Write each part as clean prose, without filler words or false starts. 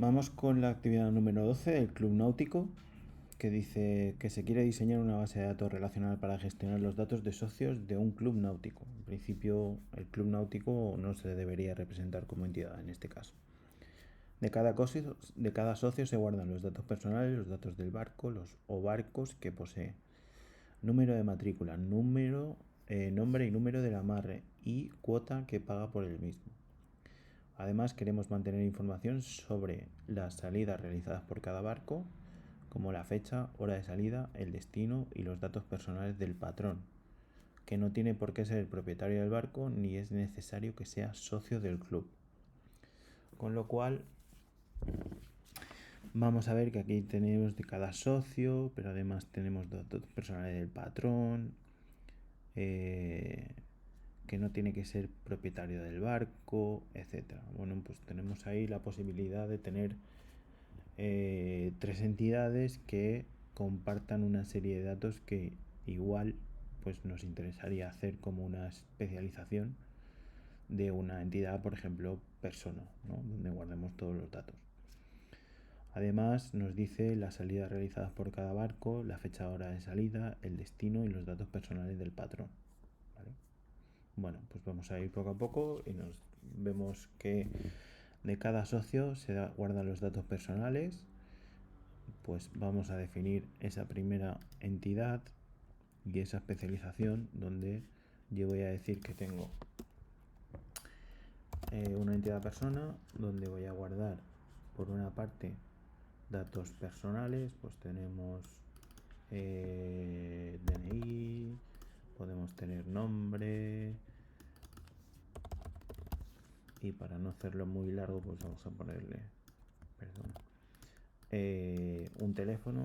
Vamos con la actividad número 12 del Club Náutico, que dice que se quiere diseñar una base de datos relacional para gestionar los datos de socios de un club náutico. En principio, el club náutico no se debería representar como entidad en este caso. De cada socio se guardan los datos personales, los datos del barco o barcos que posee, número de matrícula, nombre y número del amarre y cuota que paga por el mismo. Además, queremos mantener información sobre las salidas realizadas por cada barco, como la fecha, hora de salida, el destino y los datos personales del patrón, que no tiene por qué ser el propietario del barco ni es necesario que sea socio del club. Con lo cual, vamos a ver que aquí tenemos de cada socio, pero además tenemos datos personales del patrón, que no tiene que ser propietario del barco, etcétera. Bueno, pues tenemos ahí la posibilidad de tener tres entidades que compartan una serie de datos que igual pues nos interesaría hacer como una especialización de una entidad, por ejemplo, persona, ¿no? Donde guardemos todos los datos. Además nos dice las salidas realizadas por cada barco, la fecha hora de salida, el destino y los datos personales del patrón. ¿Vale? Bueno, pues vamos a ir poco a poco y nos vemos que de cada socio se guardan los datos personales. Pues vamos a definir esa primera entidad y esa especialización donde yo voy a decir que tengo una entidad persona donde voy a guardar por una parte datos personales, pues tenemos DNI, podemos tener nombre y para no hacerlo muy largo pues vamos a ponerle un teléfono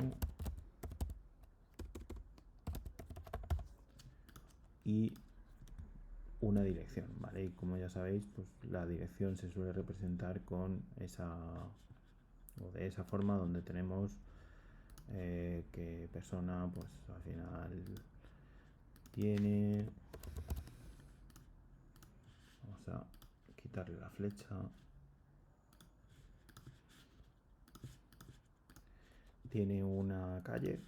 y una dirección, ¿vale? Y como ya sabéis, pues la dirección se suele representar con esa o de esa forma donde tenemos que persona pues al final tiene, vamos a quitarle la flecha, tiene una calle,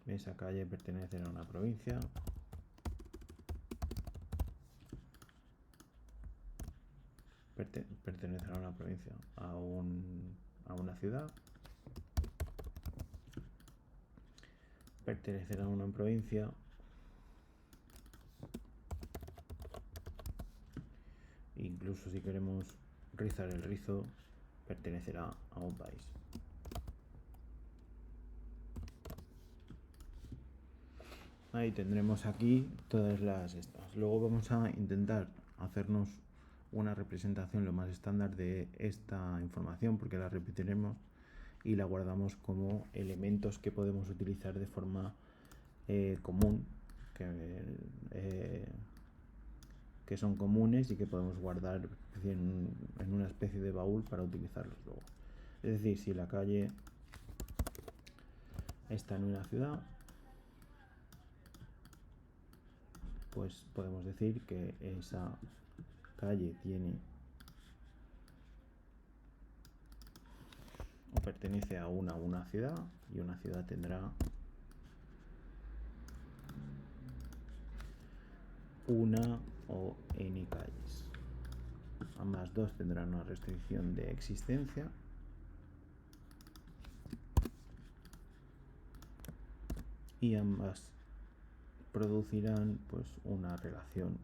esa calle pertenece a una provincia, pertenecerá a una provincia, a una ciudad, pertenecerá a una provincia, incluso si queremos rizar el rizo, pertenecerá a un país. Ahí tendremos aquí todas las estas. Luego vamos a intentar hacernos una representación lo más estándar de esta información porque la repetiremos y la guardamos como elementos que podemos utilizar de forma común, que son comunes y que podemos guardar en una especie de baúl para utilizarlos luego. Es decir, si la calle está en una ciudad, pues podemos decir que esa calle tiene o pertenece a una ciudad y una ciudad tendrá una o n calles. Ambas dos tendrán una restricción de existencia y ambas producirán pues una relación,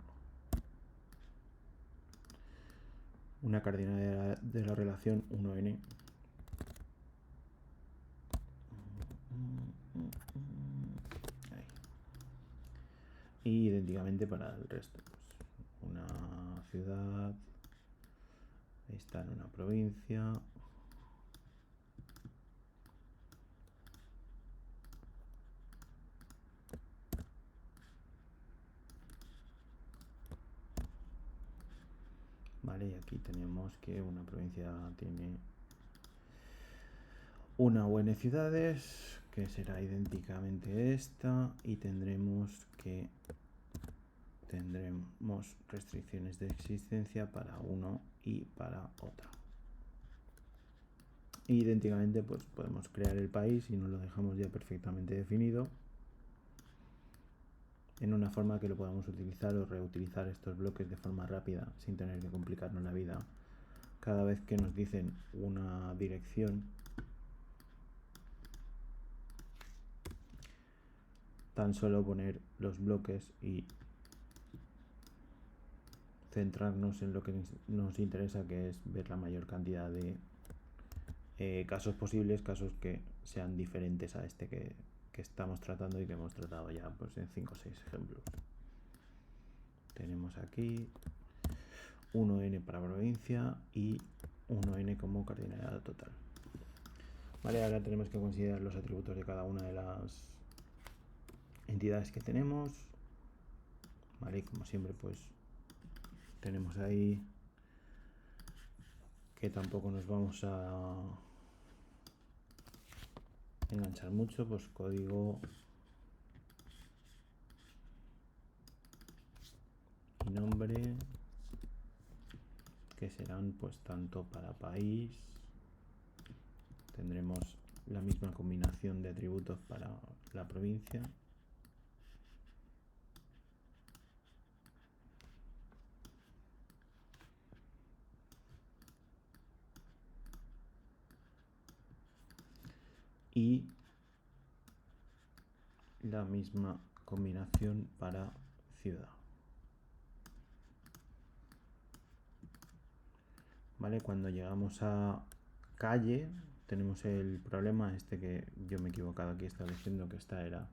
una cardinalidad de la relación 1n y idénticamente para el resto, pues una ciudad está en una provincia, vale, y aquí tenemos que una provincia tiene una o n ciudades, que será idénticamente esta, y tendremos restricciones de existencia para uno y para otra. idénticamente pues podemos crear el país y nos lo dejamos ya perfectamente definido en una forma que lo podamos utilizar o reutilizar estos bloques de forma rápida sin tener que complicarnos la vida cada vez que nos dicen una dirección. Tan solo poner los bloques y centrarnos en lo que nos interesa, que es ver la mayor cantidad de casos posibles, casos que sean diferentes a este que estamos tratando y que hemos tratado ya pues en 5 o 6 ejemplos. Tenemos aquí 1n para provincia y 1n como cardinalidad total. Vale, ahora tenemos que considerar los atributos de cada una de las entidades que tenemos. Vale, y como siempre pues tenemos ahí que tampoco nos vamos a enganchar mucho, pues código y nombre, que serán pues tanto para país, tendremos la misma combinación de atributos para la provincia, y la misma combinación para ciudad. Vale, cuando llegamos a calle tenemos el problema este que yo me he equivocado aquí estableciendo que esta era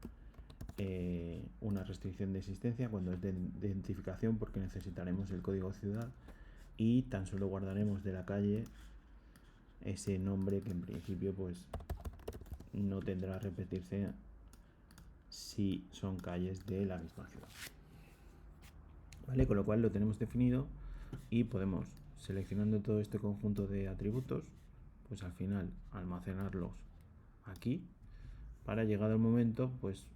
una restricción de existencia cuando es de identificación, porque necesitaremos el código ciudad y tan solo guardaremos de la calle ese nombre que en principio pues no tendrá que repetirse si son calles de la misma ciudad. Vale, con lo cual lo tenemos definido y podemos, seleccionando todo este conjunto de atributos, pues al final almacenarlos aquí para, llegado el momento, pues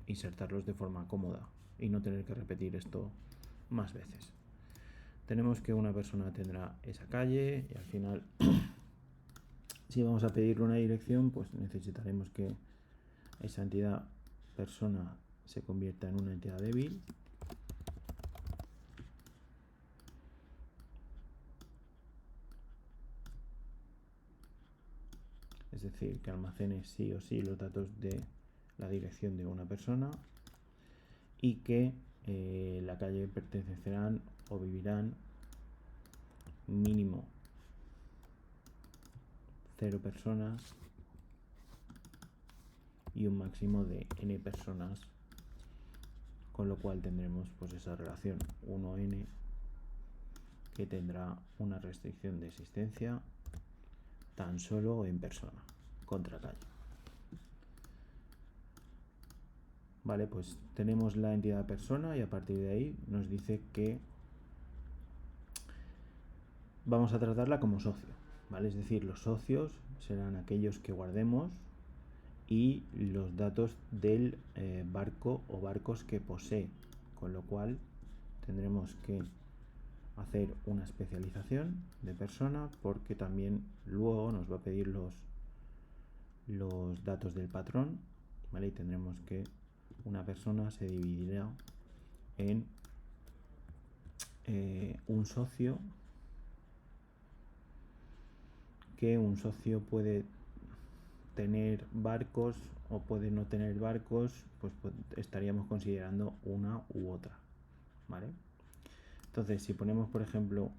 insertarlos de forma cómoda y no tener que repetir esto más veces. Tenemos que una persona tendrá esa calle y al final si vamos a pedirle una dirección pues necesitaremos que esa entidad persona se convierta en una entidad débil. Es decir, que almacene sí o sí los datos de la dirección de una persona y que la calle pertenecerán o vivirán mínimo 0 personas y un máximo de n personas, con lo cual tendremos pues esa relación 1n que tendrá una restricción de existencia tan solo en persona contra calle. Vale, pues tenemos la entidad persona y a partir de ahí nos dice que vamos a tratarla como socio, ¿vale? Es decir, los socios serán aquellos que guardemos y los datos del barco o barcos que posee, con lo cual tendremos que hacer una especialización de persona porque también luego nos va a pedir los datos del patrón, ¿vale? Y tendremos que una persona se dividirá en un socio, que un socio puede tener barcos o puede no tener barcos, pues estaríamos considerando una u otra, ¿vale? Entonces, si ponemos, por ejemplo,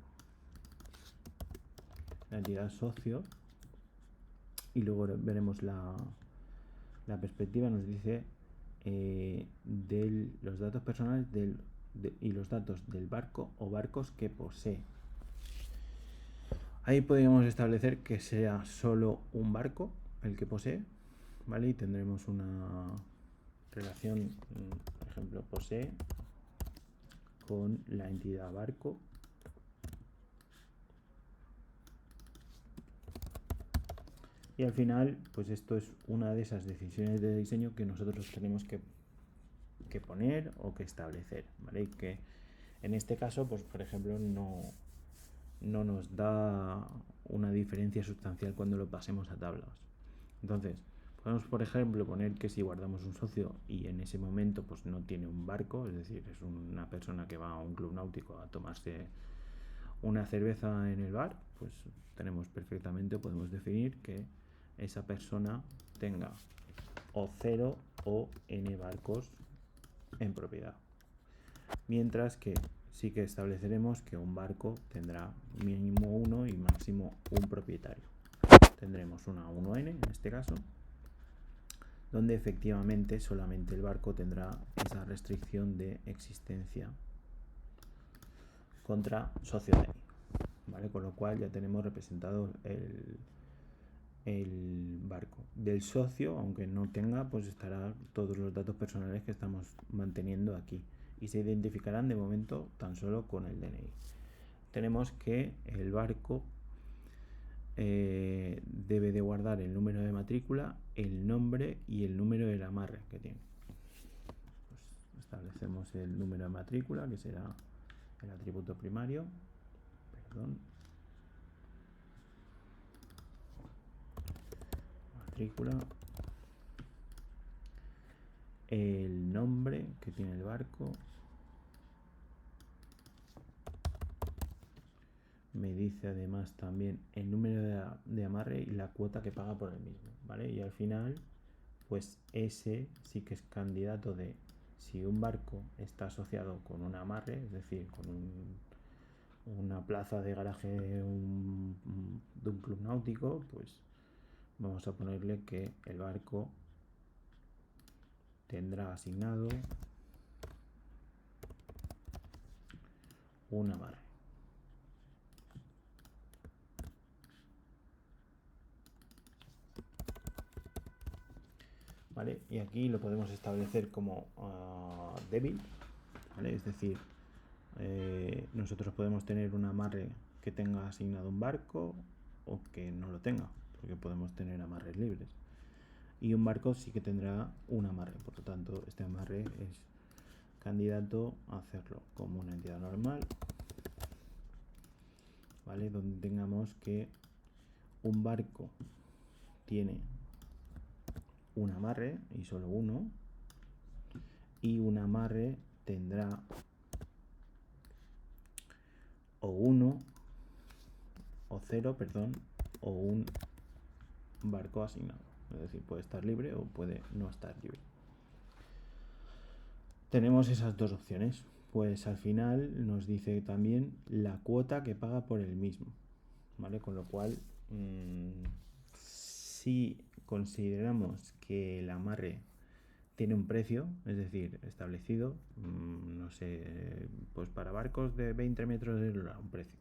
la entidad socio y luego veremos la perspectiva, nos dice de los datos personales y los datos del barco o barcos que posee. Ahí podríamos establecer que sea solo un barco el que posee, ¿vale? Y tendremos una relación, por ejemplo, posee con la entidad barco. Y al final, pues esto es una de esas decisiones de diseño que nosotros tenemos que poner o que establecer, ¿vale? Y que en este caso, pues por ejemplo, no no nos da una diferencia sustancial cuando lo pasemos a tablas. Entonces, podemos, por ejemplo, poner que si guardamos un socio y en ese momento pues no tiene un barco, es decir, es una persona que va a un club náutico a tomarse una cerveza en el bar, pues tenemos perfectamente, podemos definir que esa persona tenga o 0 o n barcos en propiedad. Mientras que sí que estableceremos que un barco tendrá mínimo 1 y máximo un propietario. Tendremos una 1n en este caso, donde efectivamente solamente el barco tendrá esa restricción de existencia contra socio DNI, ¿vale? Con lo cual ya tenemos representado el barco. Del socio, aunque no tenga, pues estará todos los datos personales que estamos manteniendo aquí y se identificarán de momento tan solo con el DNI. Tenemos que el barco debe de guardar el número de matrícula, el nombre y el número del amarre que tiene. Pues establecemos el número de matrícula, que será el atributo primario. Matrícula. El nombre que tiene el barco. Me dice además también el número de amarre y la cuota que paga por el mismo, ¿vale? Y al final, pues ese sí que es candidato de si un barco está asociado con un amarre, es decir, con una plaza de garaje de un club náutico, pues vamos a ponerle que el barco tendrá asignado un amarre. ¿Vale? Y aquí lo podemos establecer como débil, ¿vale? Es decir, nosotros podemos tener un amarre que tenga asignado un barco o que no lo tenga, porque podemos tener amarres libres. Y un barco sí que tendrá un amarre, por lo tanto este amarre es candidato a hacerlo como una entidad normal, ¿vale? Donde tengamos que un barco tiene un amarre y solo uno, y un amarre tendrá o 1 o 0, perdón, o un barco asignado, es decir, puede estar libre o puede no estar libre. Tenemos esas dos opciones, pues al final nos dice también la cuota que paga por el mismo, ¿vale? Con lo cual, si consideramos que el amarre tiene un precio, es decir, establecido, no sé, pues para barcos de 20 metros de eslora, un precio,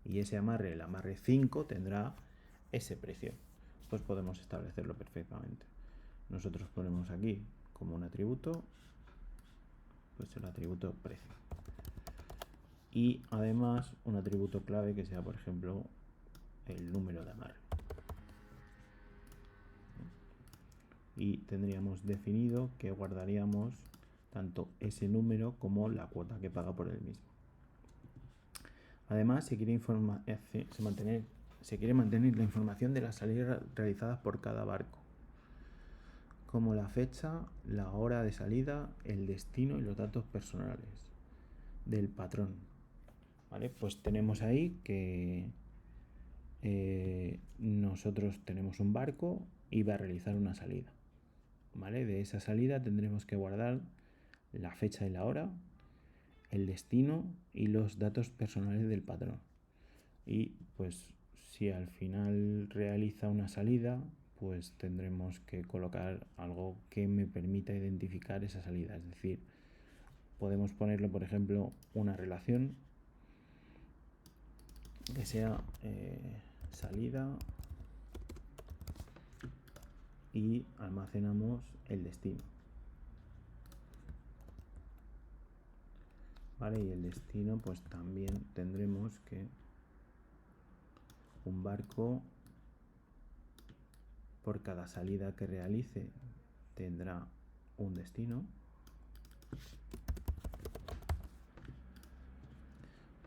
y ese amarre, el amarre 5, tendrá ese precio, pues podemos establecerlo perfectamente. Nosotros ponemos aquí como un atributo, pues el atributo precio, y además un atributo clave que sea, por ejemplo, el número de amarre. Y tendríamos definido que guardaríamos tanto ese número como la cuota que paga por el mismo. Además, se quiere mantener la información de las salidas realizadas por cada barco, como la fecha, la hora de salida, el destino y los datos personales del patrón. ¿Vale? Pues tenemos ahí que nosotros tenemos un barco y va a realizar una salida. ¿Vale? De esa salida tendremos que guardar la fecha y la hora, el destino y los datos personales del patrón. Y pues si al final realiza una salida, pues tendremos que colocar algo que me permita identificar esa salida. Es decir, podemos ponerle, por ejemplo, una relación que sea salida y almacenamos el destino. ¿Vale? Y el destino, pues también tendremos que un barco por cada salida que realice tendrá un destino.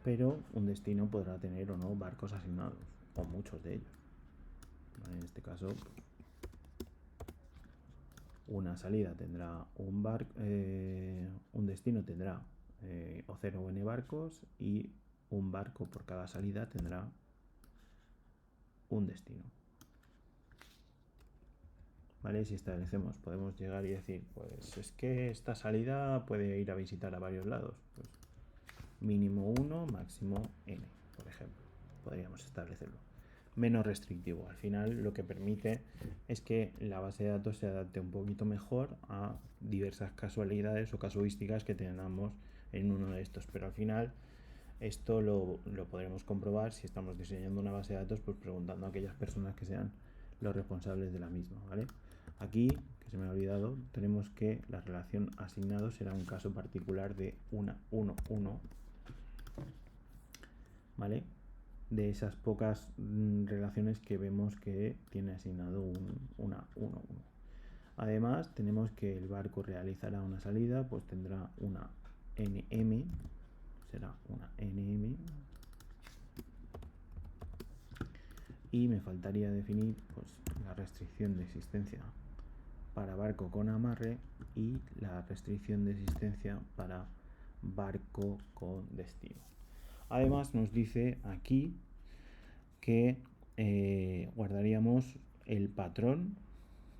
pero un destino podrá tener o no barcos asignados, o muchos de ellos. En este caso, una salida tendrá un destino tendrá o 0 o n barcos, y un barco por cada salida tendrá un destino. ¿Vale? Si establecemos, podemos llegar y decir, pues es que esta salida puede ir a visitar a varios lados. Pues mínimo 1, máximo n, por ejemplo. Podríamos establecerlo. Menos restrictivo. Al final lo que permite es que la base de datos se adapte un poquito mejor a diversas casualidades o casuísticas que tengamos en uno de estos. Pero al final esto lo podremos comprobar si estamos diseñando una base de datos, pues preguntando a aquellas personas que sean los responsables de la misma, ¿vale? Aquí, que se me ha olvidado, tenemos que la relación asignado será un caso particular de 1, 1, 1, ¿vale? De esas pocas relaciones que vemos que tiene asignado una 1, 1. Además, tenemos que el barco realizará una salida, pues tendrá una NM, será una NM. Y me faltaría definir pues la restricción de existencia para barco con amarre y la restricción de existencia para barco con destino. Además nos dice aquí que guardaríamos el patrón,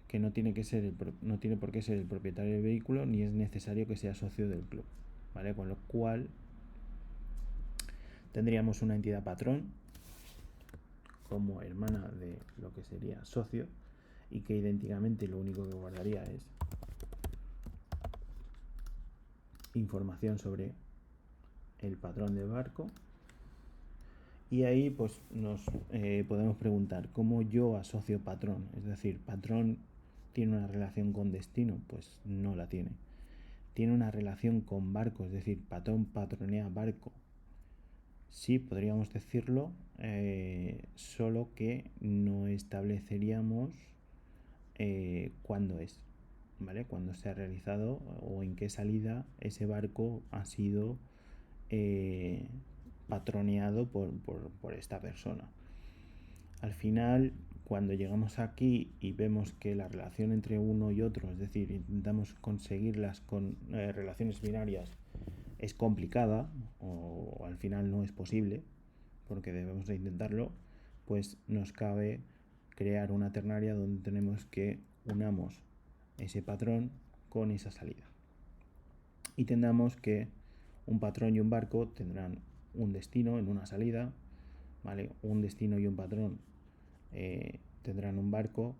que no tiene por qué ser el propietario del vehículo, ni es necesario que sea socio del club, ¿vale? Con lo cual tendríamos una entidad patrón como hermana de lo que sería socio, y que idénticamente lo único que guardaría es información sobre el patrón del barco. Y ahí pues nos podemos preguntar cómo yo asocio patrón, es decir, patrón tiene una relación con destino, pues no la tiene. Tiene una relación con barco, es decir, patrón patronea barco. Sí, podríamos decirlo, solo que no estableceríamos cuándo es, ¿vale? Cuándo se ha realizado o en qué salida ese barco ha sido patroneado por esta persona. Al final, cuando llegamos aquí y vemos que la relación entre uno y otro, es decir, intentamos conseguirlas con relaciones binarias, es complicada o al final no es posible, porque debemos de intentarlo, pues nos cabe crear una ternaria donde tenemos que unamos ese patrón con esa salida. Y tendremos que un patrón y un barco tendrán un destino en una salida, ¿vale? Un destino y un patrón tendrán un barco,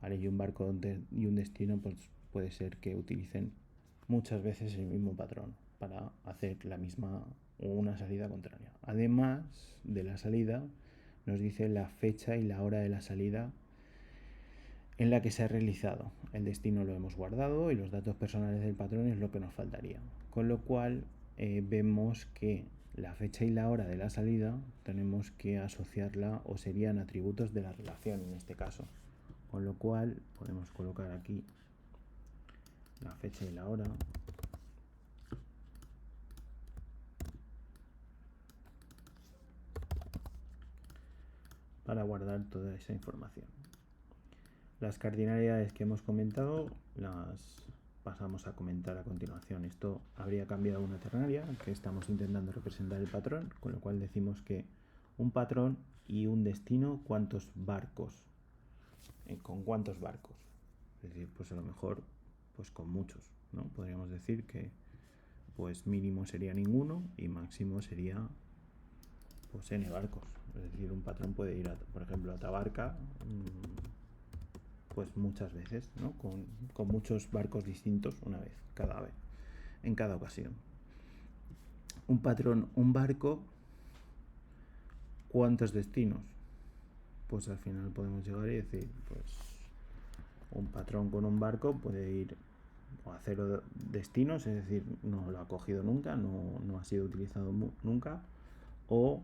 ¿vale? Y un barco y un destino pues puede ser que utilicen muchas veces el mismo patrón para hacer la misma o una salida contraria. Además de la salida, nos dice la fecha y la hora de la salida en la que se ha realizado. El destino lo hemos guardado y los datos personales del patrón es lo que nos faltaría. Con lo cual vemos que la fecha y la hora de la salida tenemos que asociarla, o serían atributos de la relación en este caso. Con lo cual podemos colocar aquí la fecha y la hora. Para guardar toda esa información. Las cardinalidades que hemos comentado las pasamos a comentar a continuación. Esto habría cambiado una ternaria, que estamos intentando representar el patrón, con lo cual decimos que un patrón y un destino, ¿cuántos barcos? ¿Con cuántos barcos? Es decir, pues a lo mejor pues con muchos, ¿no? Podríamos decir que pues mínimo sería ninguno y máximo sería pues n barcos. Es decir, un patrón puede ir, por ejemplo, a Tabarca pues muchas veces, ¿no? Con muchos barcos distintos una vez, en cada ocasión. Un patrón, un barco, ¿cuántos destinos? Pues al final podemos llegar y decir, pues un patrón con un barco puede ir a 0 destinos, es decir, no lo ha cogido nunca, no ha sido utilizado nunca, o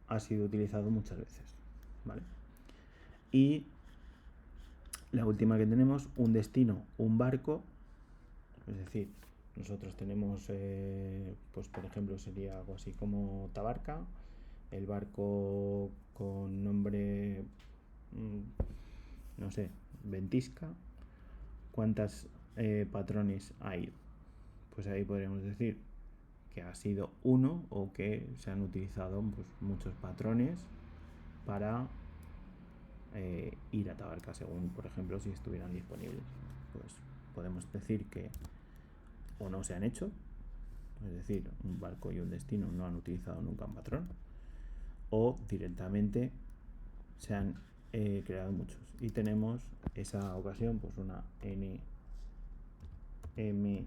ha sido utilizado muchas veces, ¿vale? Y la última que tenemos, un destino, un barco, es decir, nosotros tenemos, pues por ejemplo sería algo así como Tabarca, el barco con nombre, no sé, Ventisca. ¿Cuántas patrones hay? Pues ahí podríamos decir que ha sido uno o que se han utilizado pues, muchos patrones para ir a Tabarca, según por ejemplo si estuvieran disponibles. Pues podemos decir que o no se han hecho, es decir, un barco y un destino no han utilizado nunca un patrón, o directamente se han creado muchos. Y tenemos esa ocasión, pues una N, M,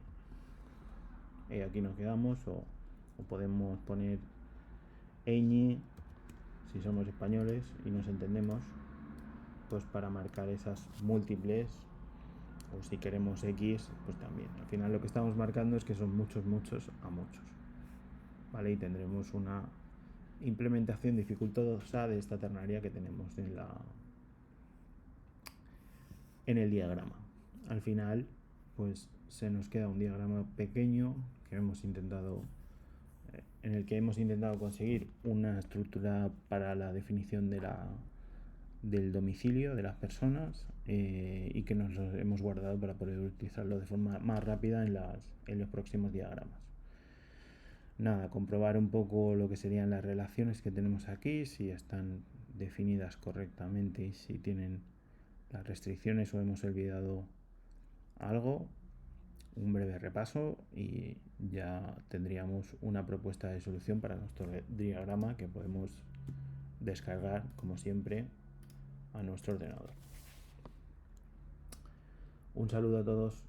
aquí nos quedamos, o podemos poner ñ si somos españoles y nos entendemos, pues para marcar esas múltiples, o si queremos X, pues también. Al final lo que estamos marcando es que son muchos a muchos, ¿vale? Y tendremos una implementación dificultosa de esta ternaria que tenemos en el diagrama. Al final, pues se nos queda un diagrama pequeño que hemos intentado, en el que hemos intentado conseguir una estructura para la definición del domicilio de las personas, y que nos lo hemos guardado para poder utilizarlo de forma más rápida en los próximos diagramas. Nada, comprobar un poco lo que serían las relaciones que tenemos aquí, si están definidas correctamente y si tienen las restricciones o hemos olvidado algo. Un breve repaso y ya tendríamos una propuesta de solución para nuestro diagrama que podemos descargar, como siempre, a nuestro ordenador. Un saludo a todos.